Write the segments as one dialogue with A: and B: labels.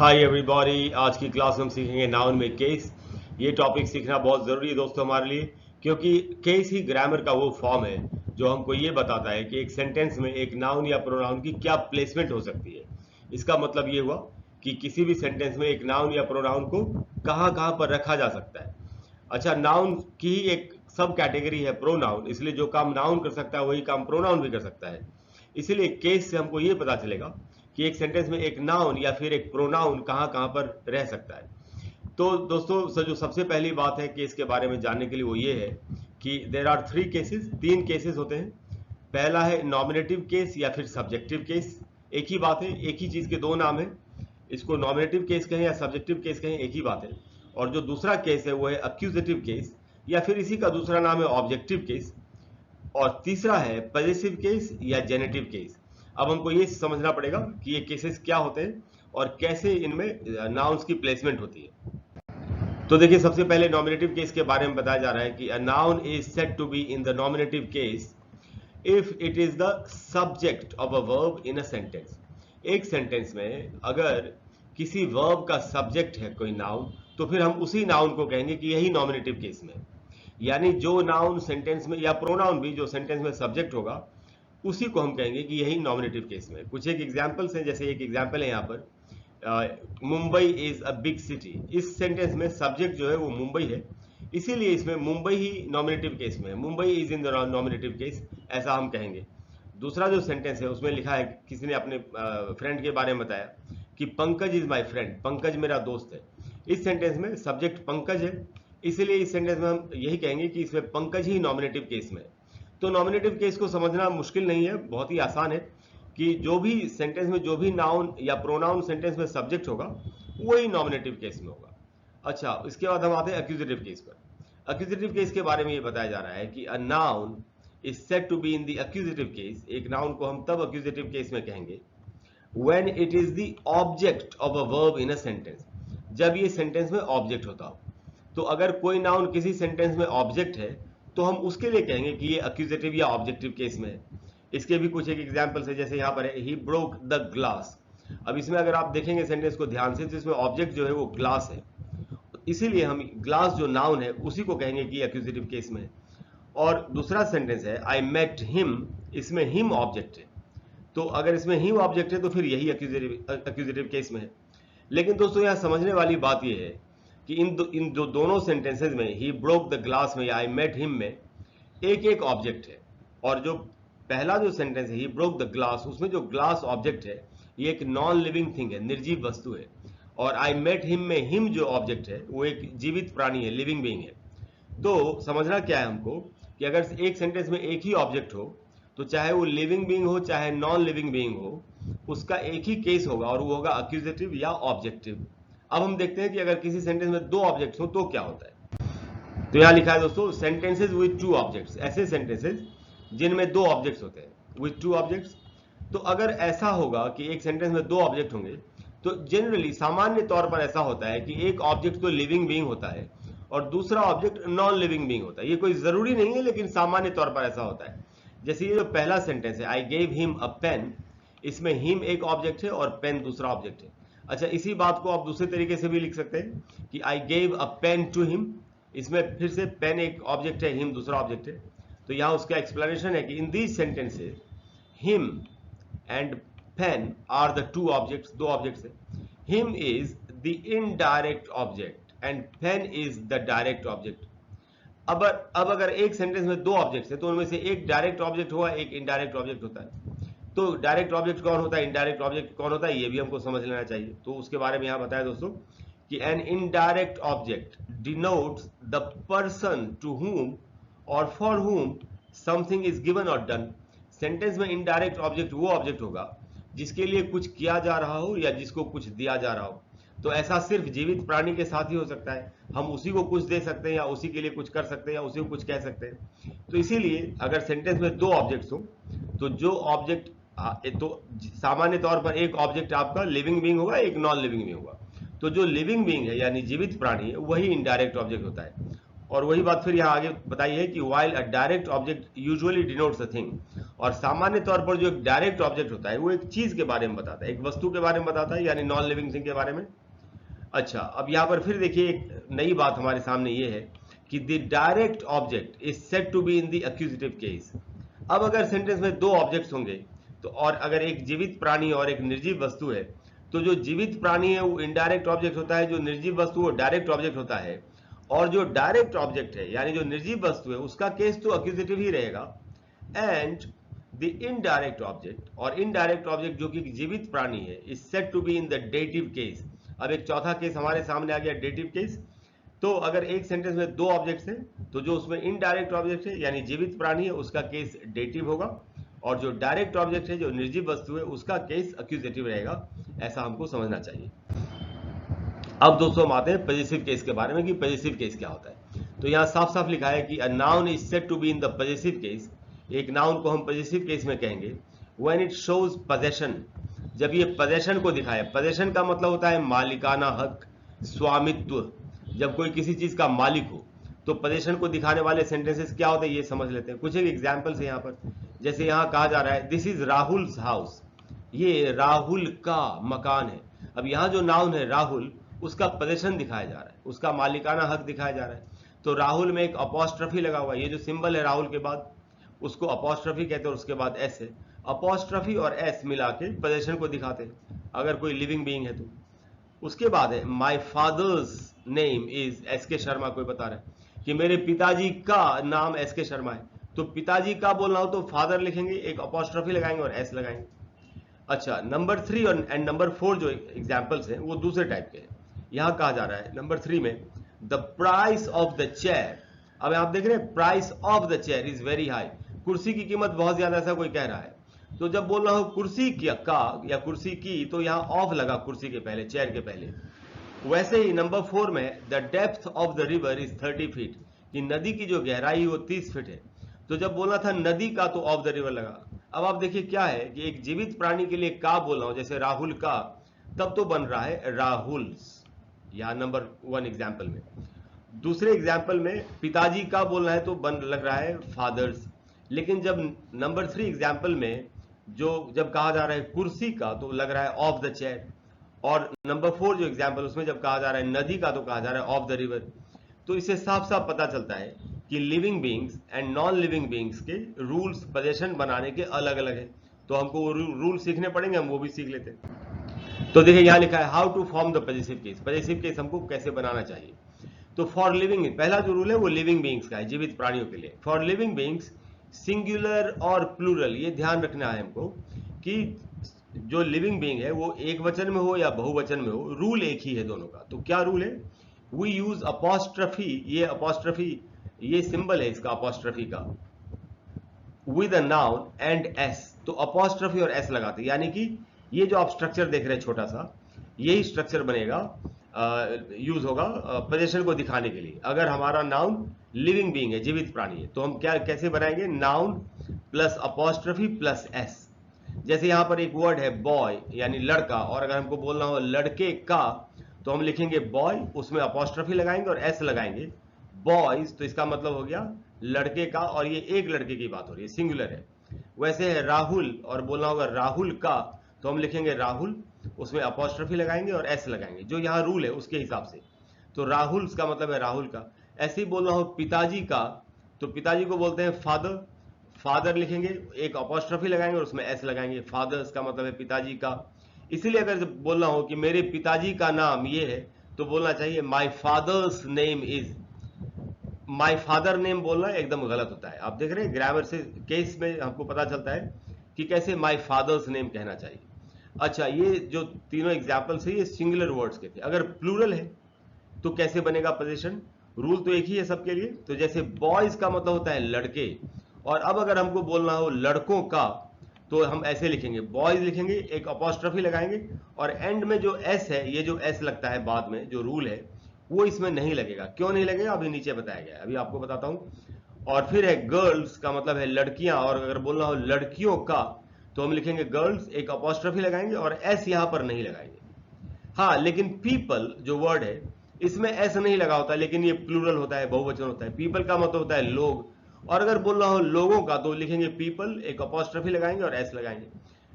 A: Hi everybody. आज की class में हम सीखेंगे नाउन में केस। ये टॉपिक सीखना बहुत ज़रूरी है दोस्तों हमारे लिए, क्योंकि केस ही ग्रामर का वो फॉर्म है जो हमको ये बताता है कि एक सेंटेंस में एक नाउन या प्रोनाउन की क्या प्लेसमेंट हो सकती है। इसका मतलब ये हुआ कि किसी भी सेंटेंस में एक नाउन या प्रोनाउन को कहाँ कहाँ पर रखा जा सकता है। अच्छा, नाउन की ही एक सब कैटेगरी है प्रोनाउन, इसलिए जो काम नाउन कर सकता है वही काम प्रोनाउन भी कर सकता है। इसीलिए केस से हमको ये पता चलेगा कि एक सेंटेंस में एक नाउन या फिर एक प्रोनाउन कहाँ कहाँ पर रह सकता है। तो दोस्तों जो सबसे पहली बात है केस के बारे में जानने के लिए वो ये है कि देर आर थ्री केसेस, तीन केसेस होते हैं। पहला है नॉमिनेटिव केस या फिर सब्जेक्टिव केस। एक ही बात है, एक ही चीज़ के दो नाम है। इसको नॉमिनेटिव केस कहें या सब्जेक्टिव केस कहें, एक ही बात है। और जो दूसरा केस है वो है अक्यूजेटिव केस, या फिर इसी का दूसरा नाम है ऑब्जेक्टिव केस। और तीसरा है पजेसिव केस या जेनेटिव केस। अब हमको ये समझना पड़ेगा कि ये केसेस क्या होते हैं और कैसे इनमें नाउन्स की प्लेसमेंट होती है। तो देखिए, सबसे पहले नॉमिनेटिव केस के बारे में बताया जा रहा है कि a noun is said to be in the nominative case if it is the subject of a verb in a sentence. एक सेंटेंस में अगर किसी वर्ब का सब्जेक्ट है कोई नाउन, तो फिर हम उसी नाउन को कहेंगे कि यही नॉमिनेटिव केस में। यानी जो नाउन सेंटेंस में या प्रोनाउन भी जो सेंटेंस में सब्जेक्ट होगा उसी को हम कहेंगे कि यही नॉमिनेटिव केस में। कुछ एक एग्जांपल्स हैं, जैसे एक एग्जांपल है यहाँ पर Mumbai is a big city. इस सेंटेंस में सब्जेक्ट जो है वो मुंबई है, इसीलिए इसमें मुंबई ही नॉमिनेटिव केस में है। Mumbai is in the nominative case, ऐसा हम कहेंगे। दूसरा जो सेंटेंस है उसमें लिखा है, किसी ने अपने फ्रेंड के बारे में बताया कि Pankaj is my friend, Pankaj मेरा दोस्त है। इस सेंटेंस में सब्जेक्ट पंकज है, इसलिए इस सेंटेंस में हम यही कहेंगे कि इसमें पंकज ही नॉमिनेटिव केस में है। तो नॉमिनेटिव केस को समझना मुश्किल नहीं है, बहुत ही आसान है कि जो भी सेंटेंस में जो भी नाउन या प्रोनाउन सेंटेंस में सब्जेक्ट होगा वही नॉमिनेटिव केस में होगा। अच्छा, इसके बाद हम आते हैं एक्यूजेटिव केस पर। एक्यूजेटिव केस के बारे में ये बताया जा रहा है कि a noun is said to be in the accusative case. एक नाउन को हम तब एक्यूजेटिव केस में कहेंगे when it is the object of a verb in a sentence, जब ये सेंटेंस में ऑब्जेक्ट होता हो। तो अगर कोई नाउन किसी सेंटेंस में ऑब्जेक्ट है तो हम उसके लिए कहेंगे कि ये एक्यूजेटिव या ऑब्जेक्टिव केस में है। इसके भी कुछ एक एग्जांपल्स है, जैसे यहाँ पर है ही ब्रोक द ग्लास। अब इसमें अगर आप देखेंगे सेंटेंस को ध्यान से तो इसमें ऑब्जेक्ट जो है वो ग्लास है, इसीलिए हम ग्लास जो नाउन है उसी को कहेंगे कि एक्यूजेटिव केस में है। और दूसरा सेंटेंस है आई मेट हिम, इसमें हिम ऑब्जेक्ट है, तो अगर इसमें ही ऑब्जेक्ट है तो फिर यही एक्यूजेटिव केस में है। लेकिन दोस्तों यहाँ समझने वाली बात यह है कि इन जो दोनों सेंटेंसेज में ही ब्रोक द ग्लास में या आई मेट हिम में एक एक ऑब्जेक्ट है। और जो पहला जो सेंटेंस है ही ब्रोक द ग्लास, उसमें जो ग्लास ऑब्जेक्ट है ये एक नॉन लिविंग थिंग है, निर्जीव वस्तु है। और आई मेट हिम में हिम जो ऑब्जेक्ट है वो एक जीवित प्राणी है, लिविंग बीइंग है। तो समझना क्या है हमको कि अगर एक सेंटेंस में एक ही ऑब्जेक्ट हो तो चाहे वो लिविंग बीइंग हो चाहे नॉन लिविंग बीइंग हो, उसका एक ही केस होगा और वो होगा अक्यूजेटिव या ऑब्जेक्टिव। अब हम देखते हैं कि अगर किसी सेंटेंस में दो ऑब्जेक्ट्स हो तो क्या होता है। तो यहां लिखा है दोस्तों, सेंटेंसेस विद टू ऑब्जेक्ट्स, ऐसे सेंटेंसेस जिनमें दो ऑब्जेक्ट्स होते हैं विद टू ऑब्जेक्ट्स। तो अगर ऐसा होगा कि एक सेंटेंस में दो ऑब्जेक्ट होंगे तो जनरली सामान्य तौर पर ऐसा होता है कि एक ऑब्जेक्ट तो लिविंग बीइंग होता है और दूसरा ऑब्जेक्ट नॉन लिविंग बीइंग होता है। ये कोई जरूरी नहीं है, लेकिन सामान्य तौर पर ऐसा होता है। जैसे ये जो पहला सेंटेंस है I gave him a pen, इसमें हिम एक ऑब्जेक्ट है और पेन दूसरा ऑब्जेक्ट है। अच्छा, इसी बात को आप दूसरे तरीके से भी लिख सकते हैं कि I gave a pen to him, इसमें फिर से पेन एक ऑब्जेक्ट है, हिम दूसरा ऑब्जेक्ट है। तो यहाँ उसका एक्सप्लेनेशन है कि in these sentences him and pen are the two objects, दो ऑब्जेक्ट्स है। Him is the indirect object and pen is the direct object. अब अगर एक सेंटेंस में दो ऑब्जेक्ट्स है तो उनमें से एक डायरेक्ट ऑब्जेक्ट हुआ, एक इनडायरेक्ट ऑब्जेक्ट होता है। तो डायरेक्ट ऑब्जेक्ट कौन होता है, इनडायरेक्ट ऑब्जेक्ट कौन होता है, ये भी हमको समझ लेना चाहिए। तो उसके बारे में यहां बताया दोस्तों कि an indirect object denotes the person to whom और for whom something is given और डन। सेंटेंस में इनडायरेक्ट ऑब्जेक्ट वो ऑब्जेक्ट होगा जिसके लिए कुछ किया जा रहा हो या जिसको कुछ दिया जा रहा हो। तो ऐसा सिर्फ जीवित प्राणी के साथ ही हो सकता है, हम उसी को कुछ दे सकते हैं या उसी के लिए कुछ कर सकते हैं या उसी को कुछ कह सकते हैं। तो इसीलिए अगर सेंटेंस में दो ऑब्जेक्ट्स हो तो जो ऑब्जेक्ट तो सामान्य तौर पर एक ऑब्जेक्ट आपका लिविंग बीइंग होगा, एक नॉन लिविंग बीइंग होगा। तो जो लिविंग बीइंग है यानी जीवित प्राणी है वही इनडायरेक्ट ऑब्जेक्ट होता है। और वही बात फिर यहाँ आगे बताई है कि while a direct object usually denotes a thing, और सामान्य तौर पर जो एक डायरेक्ट ऑब्जेक्ट होता है वो एक चीज के बारे में बताता है, एक वस्तु के बारे में बताता है, यानी नॉन लिविंग थिंग के बारे में। अच्छा, अब यहाँ पर फिर देखिए एक नई बात हमारे सामने ये है कि the direct object is said to be in the accusative case. अब अगर सेंटेंस में दो ऑब्जेक्ट्स होंगे तो, और अगर एक जीवित प्राणी और एक निर्जीव वस्तु है, तो जो जीवित प्राणी है वो इनडायरेक्ट ऑब्जेक्ट होता है, जो निर्जीव वस्तु वो डायरेक्ट ऑब्जेक्ट होता है, और जो डायरेक्ट ऑब्जेक्ट है यानी जो निर्जीव वस्तु है उसका केस तो एक्यूजिटिव ही रहेगा। एंड द इनडायरेक्ट ऑब्जेक्ट, और इनडायरेक्ट ऑब्जेक्ट जो कि जीवित प्राणी है, is said to be in the dative case. अब एक चौथा केस हमारे सामने आ गया, डेटिव केस। तो अगर एक सेंटेंस में दो ऑब्जेक्ट्स हैं तो जो उसमें इनडायरेक्ट ऑब्जेक्ट है यानी जीवित प्राणी है उसका केस डेटिव होगा, और जो डायरेक्ट ऑब्जेक्ट है जो निर्जीव वस्तु है उसका केस एक्यूजेटिव रहेगा। ऐसा हमको समझना चाहिए। अब दोस्तों हम आते हैं पॉजिटिव केस के बारे में कि पॉजिटिव केस क्या होता है। तो यहाँ साफ साफ लिखा है कि a noun is said to be in the possessive case. एक नाउन को हम पॉजिटिव केस में कहेंगे व्हेन इट शोज पोजेशन, जब ये पोजेशन को दिखाए। पोजेशन का मतलब होता है मालिकाना हक, स्वामित्व, जब कोई किसी चीज का मालिक हो। तो पोजेशन को दिखाने वाले सेंटेंसेस क्या होते हैं ये समझ लेते हैं। कुछ एक एग्जांपल्स है यहाँ पर, जैसे यहाँ कहा जा रहा है दिस इज राहुल्स हाउस, ये राहुल का मकान है। अब यहाँ जो नाउन है राहुल, उसका पोजेशन दिखाया जा रहा है, उसका मालिकाना हक दिखाया जा रहा है। तो राहुल में एक अपॉस्ट्रफी लगा हुआ है, ये जो सिंबल है राहुल के बाद उसको अपॉस्ट्रफी कहते हैं, और उसके बाद एस है। अपॉस्ट्रफी और एस मिला के पोजेशन को दिखाते हैं अगर कोई लिविंग बीइंग है तो। उसके बाद है my father's name is S के शर्मा, कोई बता रहा है कि मेरे पिताजी का नाम एस के शर्मा है। तो पिताजी का बोलना हो तो फादर लिखेंगे, एक अपॉस्ट्रफी लगाएंगे और एस लगाएंगे। अच्छा, नंबर 3 एंड नंबर 4 जो एग्जांपल्स हैं वो दूसरे टाइप के हैं। यहां कहा जा रहा है नंबर 3 में the price of the chair. अब आप देख रहे हैं price of the chair is very high, कुर्सी की कीमत बहुत ज्यादा, ऐसा कोई कह रहा है। तो जब बोल रहा हूं कुर्सी का या कुर्सी की, तो यहां ऑफ लगा कुर्सी के पहले, चेयर के पहले। वैसे ही नंबर 4 में the depth of the river is 30 feet, कि नदी की जो गहराई वो 30 फीट है। तो जब बोलना था नदी का तो ऑफ द रिवर लगा। अब आप देखिए क्या है कि एक जीवित प्राणी के लिए का बोल रहा हूं, जैसे राहुल का, तब तो बन रहा है राहुल्स, या नंबर 1 एग्जाम्पल में। दूसरे एग्जाम्पल में पिताजी का बोलना है तो बन लग रहा है फादर्स। लेकिन जब नंबर 3 एग्जाम्पल में जब कहा जा रहा है कुर्सी का तो लग रहा है ऑफ द चेयर, और नंबर 4 जो एग्जाम्पल उसमें जब कहा जा रहा है नदी का तो कहा जा रहा है ऑफ द रिवर। तो इससे साफ साफ पता चलता है कि living beings and non living beings के रूल्स पोजीशन बनाने के अलग अलग है। तो हमको वो रूल सीखने पड़ेंगे, हम वो भी सीख लेते हैं। तो देखिए यहाँ लिखा है how to form the possessive case. Possessive case हमको कैसे बनाना चाहिए। तो फॉर लिविंग, पहला जो रूल है वो लिविंग बीइंग्स का है, जीवित प्राणियों के लिए। फॉर लिविंग बीइंग्स सिंगुलर और प्लूरल, ये ध्यान रखना है हमको कि जो लिविंग बीइंग है वो एक वचन में हो या बहुवचन में हो, रूल एक ही है दोनों का। तो क्या रूल है, वी यूज अपॉस्ट्रफी, ये अपॉस्ट्रफी, ये सिंबल है इसका अपॉस्ट्रफी का, with a noun and S. तो अपॉस्ट्रफी और एस लगाते, यानी कि ये जो आप स्ट्रक्चर देख रहे हैं छोटा सा, यही स्ट्रक्चर बनेगा, यूज होगा पोजीशन को दिखाने के लिए। अगर हमारा नाउन लिविंग बीइंग है, जीवित प्राणी है, तो हम क्या कैसे बनाएंगे, noun plus apostrophe plus S. जैसे यहां पर एक वर्ड है बॉय यानी लड़का, और अगर हमको बोलना हो लड़के का तो हम लिखेंगे बॉय, उसमें अपॉस्ट्रफी लगाएंगे और एस लगाएंगे, बॉयज। तो इसका मतलब हो गया लड़के का, और ये एक लड़के की बात हो रही है, सिंगुलर है। वैसे है राहुल, और बोलना होगा राहुल का, तो हम लिखेंगे राहुल, उसमें अपॉस्ट्रफी लगाएंगे और एस लगाएंगे, जो यहाँ रूल है उसके हिसाब से। तो राहुल का मतलब है राहुल का। ऐसे ही बोलना हो पिताजी का, तो पिताजी को बोलते हैं फादर, फादर लिखेंगे, एक अपॉस्ट्रफी लगाएंगे और उसमें एस लगाएंगे, फादर्स का मतलब है पिताजी का। इसीलिए अगर बोलना हो कि मेरे पिताजी का नाम ये है, तो बोलना चाहिए my father's name is. My father name बोलना एकदम गलत होता है। आप देख रहे हैं ग्रामर से केस में हमको पता चलता है कि कैसे माय फादर्स नेम कहना चाहिए। अच्छा, ये जो तीनों एग्जाम्पल्स है ये सिंगुलर वर्ड्स के थे। अगर प्लूरल है तो कैसे बनेगा पोजीशन, रूल तो एक ही है सबके लिए। तो जैसे बॉयज का मतलब होता है लड़के, और अब अगर हमको बोलना हो लड़कों का तो हम ऐसे लिखेंगे, बॉयज लिखेंगे, एक अपॉस्ट्रफी लगाएंगे, और एंड में जो एस है, ये जो एस लगता है बाद में, जो रूल है वो इसमें नहीं लगेगा। क्यों नहीं लगेगा अभी नीचे बताया गया है, अभी आपको बताता हूं। और फिर है गर्ल्स का मतलब है लड़कियां, और अगर बोलना हो लड़कियों का तो हम लिखेंगे गर्ल्स, एक अपॉस्ट्रफी लगाएंगे और एस यहां पर नहीं लगाएंगे। हाँ, लेकिन पीपल जो वर्ड है इसमें एस नहीं लगा होता, लेकिन ये प्लूरल होता है, बहुवचन होता है। पीपल का मतलब होता है लोग, और अगर बोलना हो लोगों का तो लिखेंगे पीपल, एक अपॉस्ट्रफी लगाएंगे और एस लगाएंगे।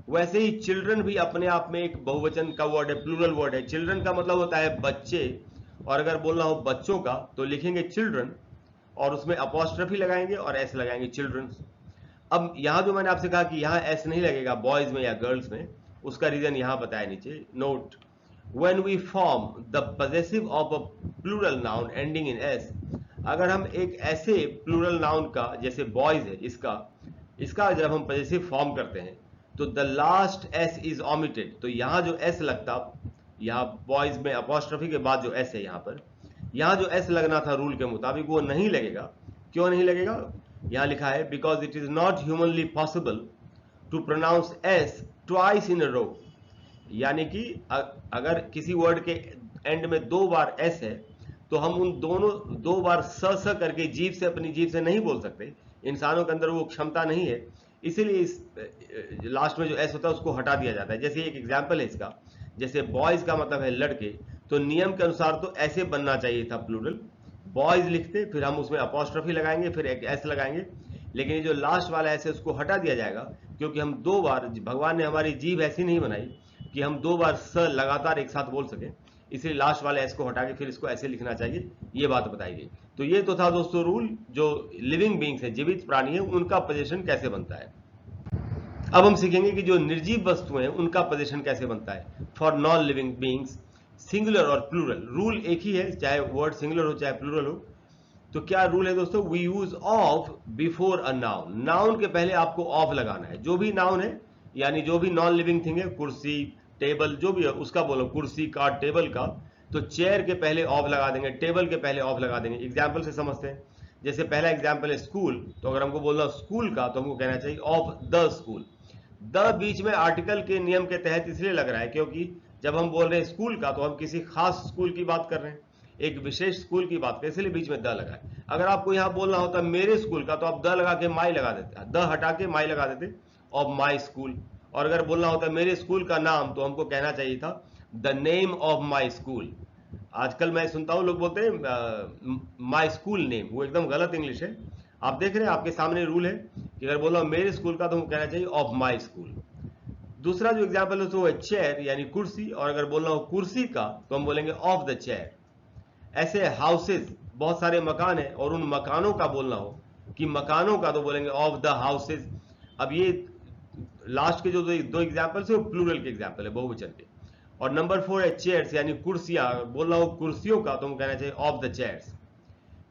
A: वैसे ही चिल्ड्रन भी अपने आप में एक बहुवचन का वर्ड है, प्लूरल वर्ड है। चिल्ड्रन का मतलब होता है बच्चे, और अगर बोलना हो बच्चों का तो लिखेंगे चिल्ड्रन, और उसमें अपॉस्ट्रफी लगाएंगे और एस लगाएंगे, चिल्ड्रंस। अब यहां जो मैंने आपसे कहा कि यहां एस नहीं लगेगा बॉयज में या गर्ल्स में, उसका रीजन यहां बताया नीचे, note when we form the possessive of a plural noun ending in s, अगर हम एक ऐसे प्लूरल नाउन का, जैसे बॉयज है, इसका जब हम पॉजेसिव फॉर्म करते हैं तो the last S is omitted, तो यहां जो एस लगता, यहां बॉयज में अपॉस्ट्रफी के बाद जो एस है, यहां जो एस लगना था रूल के मुताबिक वो नहीं लगेगा। क्यों नहीं लगेगा? यहां लिखा है because it is not humanly possible to pronounce S twice in a row, यानी कि अगर किसी वर्ड के एंड में 2 बार एस है तो हम उन दोनों 2 बार स करके जीभ से, अपनी जीभ से नहीं बोल सकते, इंसानों के अंदर वो क्षमता नहीं है, इसीलिए इस लास्ट में जो एस होता है उसको हटा दिया जाता है। जैसे एक एग्जाम्पल है इसका, जैसे बॉयज का मतलब है लड़के, तो नियम के अनुसार तो ऐसे बनना चाहिए था प्लूरल, बॉयज लिखते, फिर हम उसमें अपॉस्ट्रफी लगाएंगे, फिर एक एस लगाएंगे, लेकिन ये जो लास्ट वाला एस है उसको हटा दिया जाएगा, क्योंकि हम 2 बार, भगवान ने हमारी जीभ ऐसी नहीं बनाई कि हम 2 बार स लगातार एक साथ बोल सके, इसलिए लास्ट वाले एस को हटा के फिर इसको ऐसे लिखना चाहिए, ये बात बताई गई। तो ये तो था दोस्तों रूल, जो लिविंग बींग्स है, जीवित प्राणी है, उनका पोजीशन कैसे बनता है। अब हम सीखेंगे कि जो निर्जीव वस्तुएं हैं उनका पोजीशन कैसे बनता है। For non living beings, singular और प्लूरल, रूल एक ही है, चाहे वर्ड सिंगुलर हो चाहे प्लूरल हो। तो क्या रूल है दोस्तों? We use of before a noun, noun के पहले आपको ऑफ लगाना है। जो भी नाउन है, यानी जो भी नॉन लिविंग थिंग है, कुर्सी, टेबल, जो भी है उसका बोलो, कुर्सी का, टेबल का, तो चेयर के पहले ऑफ लगा देंगे, टेबल के पहले ऑफ लगा देंगे। एग्जाम्पल से समझते हैं, जैसे पहला एग्जाम्पल है स्कूल, तो अगर हमको बोलना स्कूल का तो हमको कहना चाहिए of the school. The beach में आर्टिकल के नियम के तहत इसलिए लग रहा है क्योंकि जब हम बोल रहे हैं स्कूल का तो हम किसी खास स्कूल की बात कर रहे हैं, एक विशेष स्कूल की बात कर, इसलिए बीच में द लगा है। अगर आपको यहां बोलना होता मेरे स्कूल का तो आप द लगा के माई लगा देते, द हटा के माई लगा देते, ऑफ माई स्कूल। और अगर बोलना होता मेरे स्कूल का नाम तो हमको कहना चाहिए था the name of my school. आजकल मैं सुनता हूं लोग बोलते हैं माई स्कूल नेम, वो एकदम गलत इंग्लिश है। आप देख रहे हैं आपके सामने रूल है कि अगर बोला मेरे स्कूल का तो हमको कहना चाहिए ऑफ माई स्कूल। दूसरा जो एग्जाम्पल है तो है चेयर, यानी कुर्सी, और अगर बोलना हो कुर्सी का तो हम बोलेंगे ऑफ द चेयर। ऐसे हाउसेज, बहुत सारे मकान है और उन मकानों का बोलना हो कि मकानों का, तो बोलेंगे ऑफ द हाउसेज। अब ये लास्ट के जो 2 एग्जाम्पल्स है वो प्लूरल के एग्जाम्पल है, बहुवचन के। और नंबर 4 है चेयर्स, यानी कुर्सियां, बोलना हो कुर्सियों का तो हम कहना चाहिए ऑफ द चेयर्स।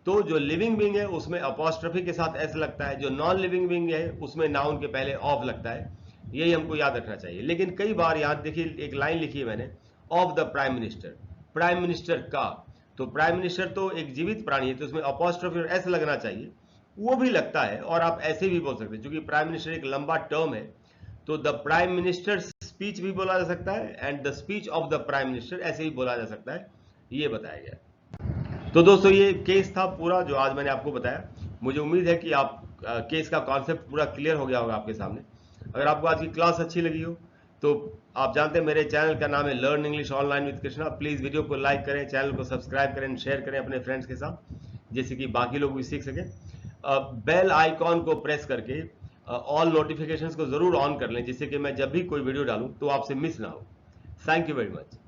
A: तो जो लिविंग बीइंग है उसमें अपॉस्ट्रफी के साथ एस लगता है, जो नॉन लिविंग बीइंग है उसमें नाउन के पहले ऑफ लगता है, यही हमको याद रखना चाहिए। लेकिन कई बार यहाँ देखिए एक लाइन लिखी है मैंने, of the prime minister, prime minister का, तो प्राइम मिनिस्टर तो एक जीवित प्राणी है तो उसमें अपॉस्ट्रफी और एस लगना चाहिए, वो भी लगता है, और आप ऐसे भी बोल सकते हैं क्योंकि प्राइम मिनिस्टर एक लंबा टर्म है, तो द प्राइम मिनिस्टर स्पीच भी बोला जा सकता है and the speech of the prime minister ऐसे ही बोला जा सकता है, ये बताया गया। तो दोस्तों ये केस था पूरा जो आज मैंने आपको बताया। मुझे उम्मीद है कि आप केस का कॉन्सेप्ट पूरा क्लियर हो गया होगा आपके सामने। अगर आपको आज की क्लास अच्छी लगी हो तो आप जानते हैं मेरे चैनल का नाम है learn English online with Krishna. Please video को लाइक करें, चैनल को सब्सक्राइब करें, शेयर करें अपने फ्रेंड्स के साथ, जैसे कि बाकी लोग भी सीख सकें। बेल आइकॉन को प्रेस करके ऑल नोटिफिकेशंस को जरूर ऑन कर लें, जिससे कि मैं जब भी कोई वीडियो डालूं तो आपसे मिस ना हो। Thank you very much.